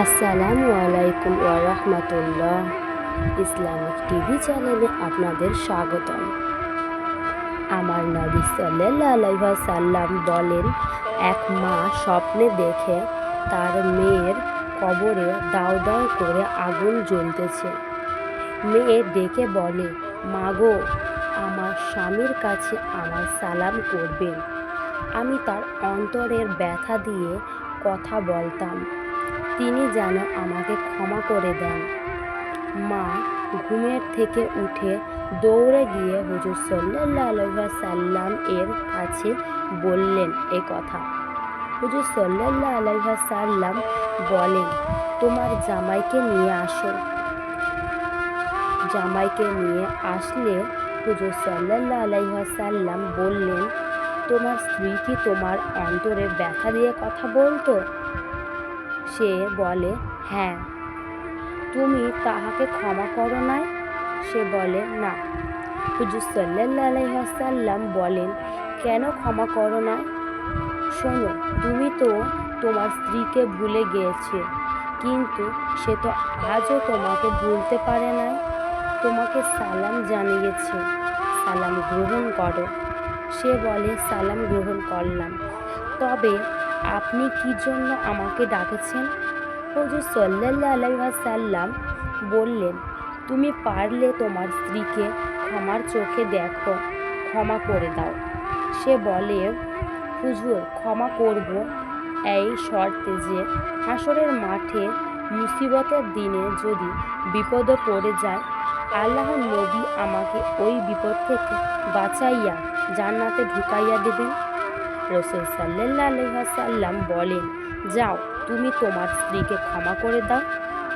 আসসালামু আলাইকুম ওয়া রাহমাতুল্লাহ। ইসলামিক টিভি চ্যানেলে আপনাদের স্বাগতম। আমার নবী সাল্লাল্লাহু আলাইহি ওয়াসাল্লাম বলেন, এক মা স্বপ্নে দেখে তার মেয়ের কবরে দাউ দাউ করে আগুন জ্বলতেছে। মেয়ে ডেকে বলে, মাগো, আমার স্বামীর কাছে আমার সালাম করবেন। আমি তার অন্তরের ব্যথা দিয়ে কথা বলতাম, তিনি যেন আমাকে ক্ষমা করে দেন। মা ঘুমের থেকে উঠে দৌড়ে গিয়ে হুজুর সাল্লাল্লাহু আলাইহি ওয়াসাল্লাম এর কাছে বললেন এ কথা। হুজুর সাল্লাল্লাহু আলাইহি ওয়াসাল্লাম বলেন, তোমার জামাইকে নিয়ে আসো। জামাইকে নিয়ে আসলে হুজুর সাল্লাল্লাহু আলাইহি ওয়াসাল্লাম বললেন, তোমার স্ত্রী কি তোমার অন্তরে ব্যথা দিয়ে কথা বলতো? সে বলে, হ্যাঁ। তুমি তাহাকে ক্ষমা করো নাই? সে বলে, না। হুজুর সাল্লাল্লাহু আলাইহি ওয়াসাল্লাম বলেন, কেন ক্ষমা করো না? শোনো, তুমি তো তোমার স্ত্রীকে ভুলে গিয়েছে, কিন্তু সে তো আজও তোমাকে ভুলতে পারে নাই। তোমাকে সালাম জানিয়েছে, সালাম গ্রহণ করো। সে বলে, সালাম গ্রহণ করলাম, তবে আপনি কি জন্য আমাকে ডাকেছেন? হুজুর সাল্লাল্লাহু আলাইহি ওয়াসাল্লাম বললেন, তুমি পারলে তোমার স্ত্রীকে ক্ষমার চোখে দেখো, ক্ষমা করে দাও। সে বলে, হুজুর, ক্ষমা করব এই শর্তে যে হাসরের মাঠে মুসিবতের দিনে যদি বিপদে পড়ে যায়, আল্লাহর নবী আমাকে ওই বিপদ থেকে বাঁচাইয়া জান্নাতে ঢুকাইয়া দেবেন। রাসূল সাল্লাল্লাহু আলাইহি ওয়াসাল্লাম বলেন, যাও, তুমি তোমার স্ত্রীকে ক্ষমা করে দাও।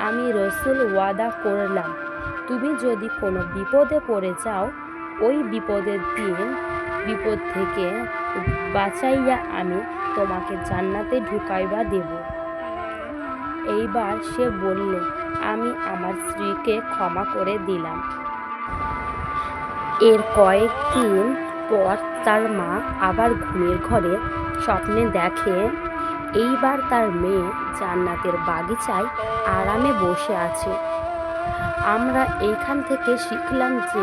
আমি রাসূল ওয়াদা করলাম, তুমি যদি কোনো বিপদে পড়ে যাও, ওই বিপদের দিন বিপদ থেকে বাঁচাইয়া আমি তোমাকে জান্নাতে ঢুকাইবা দেব। এইবার সে বললে, আমি আমার স্ত্রীকে ক্ষমা করে দিলাম। এর কয়েকদিন পর তার মা আবার ঘুমের ঘরে স্বপ্নে দেখে, এইবার তার মেয়ে জান্নাতের বাগিচায় আরামে বসে আছে। আমরা এইখান থেকে শিখলাম যে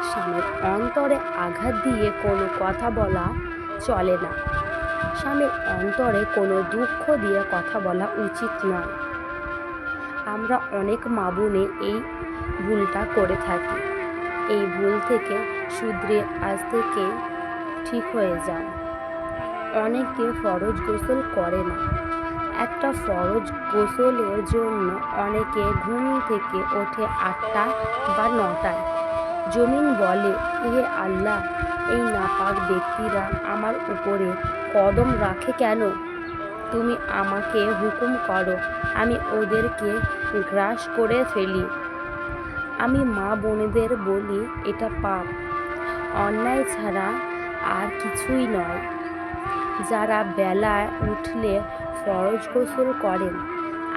স্বামীর অন্তরে আঘাত দিয়ে কোনো কথা বলা চলে না। স্বামীর অন্তরে কোনো দুঃখ দিয়ে কথা বলা উচিত নয়। আমরা অনেক মা বোনে এই ভুলটা করে থাকি। এই ভুল থেকে শুধরে আজ থেকে ঠিক হয়ে যান। অনেকে ফরজ গোসল করে না। একটা ফরজ গোসলের জন্য অনেকে ঘুম থেকে ওঠে 8টা বা 9টায়। জমিন বলে, হে আল্লাহ, এই নাপাক ব্যক্তিরা আমার উপরে কদম রাখে কেন? তুমি আমাকে হুকুম করো, আমি ওদেরকে গ্রাস করে ফেলি। আমি মা বোনেদের বলি, এটা পাপ, অন্যায় ছাড়া আর কিছুই নয়। যারা বেলায় উঠলে ফরজ গোসল করেন,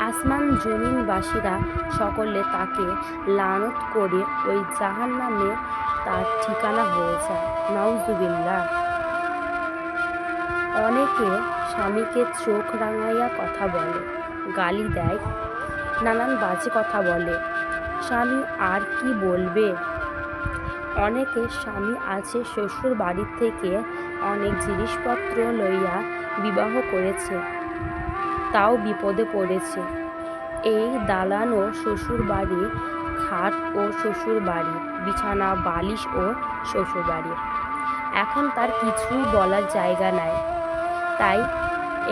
আসমান জমিনবাসীরা সকলে তাকে লানত করে ওই জাহান্নামে তার ঠিকানা হয়ে যায়। নাউজুবিল্লাহ। অনেকে স্বামীকে চোখ রাঙাইয়া কথা বলে, গালি দেয়, নানান বাজে কথা বলে। স্বামী আর কি বলবে? অনেকে স্বামী আছে শ্বশুর বাড়ি থেকে অনেক জিনিসপত্র লইয়া বিবাহ করেছে, তাও বিপদে পড়েছে। এই দালান ও শ্বশুর বাড়ি, খাট ও শ্বশুর বাড়ি, বিছানা বালিশ ও শ্বশুর বাড়ি। এখন তার কিছুই বলার জায়গা নাই। তাই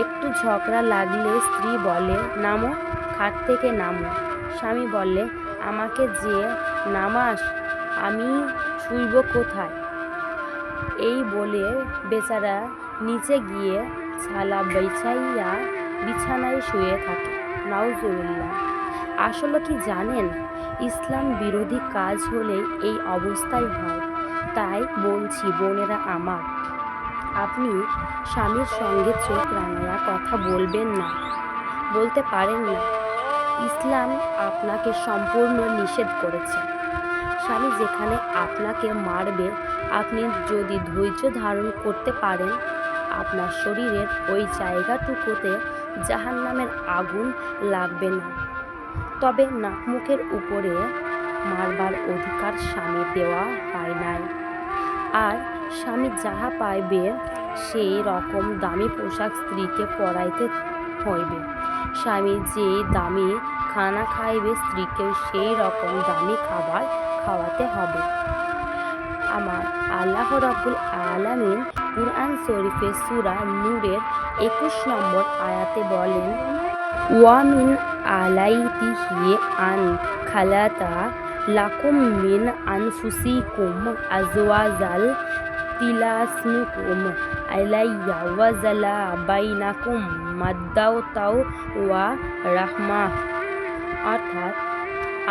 একটু ঝগড়া লাগলে স্ত্রী বলে, নামো, খাট থেকে নামো। স্বামী বলে, আমাকে যে নামাস, আমি শুইব কোথায়? এই বলে বেচারা নিচে গিয়ে ছালা বিছাইয়া বিছানায় শুয়ে থাকে। নাউজুবিল্লাহ। আসলে কি জানেন, ইসলাম বিরোধী কাজ হলেই এই অবস্থাই হয়। তাই বলছি, বোনেরা আমার, আপনি স্বামীর সঙ্গে চোখ রাঙাইয়া কথা বলবেন না, বলতে পারেন না। ইসলাম আপনাকে সম্পূর্ণ নিষেধ করেছে। স্বামী যেখানে আপনাকে মারবে, আপনি যদি ধৈর্য ধারণ করতে পারেন, আপনার শরীরের ওই জায়গাটুকুতে জাহান্নামের আগুন লাগবে না। তবে নাক মুখের উপরে মারবার অধিকার স্বামী দেওয়া হয় নাই। আর স্বামী যাহা পাইবে সেই রকম দামি পোশাক স্ত্রীকে পরাইতে হইবে। স্বামী যে দামি খানা খাইবে স্ত্রীকেও সেই রকম দামি খাবার খাওয়াতে হবে। আমার আল্লাহ রাব্বুল আলামিন কুরআন শরীফের সূরা নূরের ২১ নম্বর আয়াতে বলেন, ওয়া মিন আলাইতিহি আন খালাতা লাকুম মিন আনফুসিকুম আজওয়াজাল তিলাসনুকুম আলাইয়া ওয়া জালা বাইনাকুম মাদ্দাওতাও ওয়া রাহমাহ। অর্থাৎ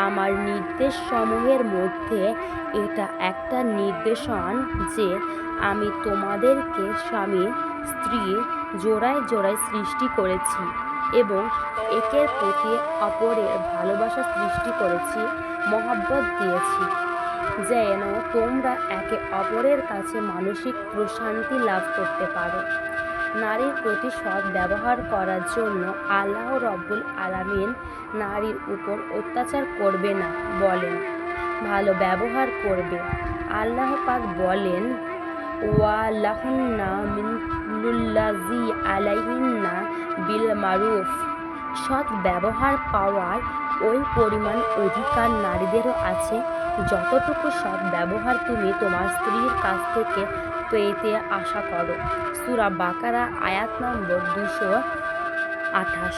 আমার নির্দেশ সমূহের মধ্যে এটা একটা নির্দেশন যে আমি তোমাদেরকে স্বামী স্ত্রী জোড়ায় জোড়ায় সৃষ্টি করেছি এবং একের প্রতি অপরের ভালোবাসা সৃষ্টি করেছি, মহব্বত দিয়েছি, যেন তোমরা একে অপরের কাছে মানসিক প্রশান্তি লাভ করতে পারো। নারীর প্রতি সৎ ব্যবহার করার জন্য আল্লাহ রাব্বুল আলামিন নারীর উপর অত্যাচার করবে না বলেন, ভালো ব্যবহার করবে। আল্লাহ পাক বলেন, ওয়া লাহুন্না মিসলুল্লাযী আলাইহিন্না বিল মারুফ। সৎ ব্যবহার পাওয়ার ওই পরিমাণ অধিকার নারীদেরও আছে যতটুকু সৎ ব্যবহার তুমি তোমার স্ত্রীর কাছ থেকে পেতে আশা করো। সূরা বাকারা আয়াত নম্বর ২২৮।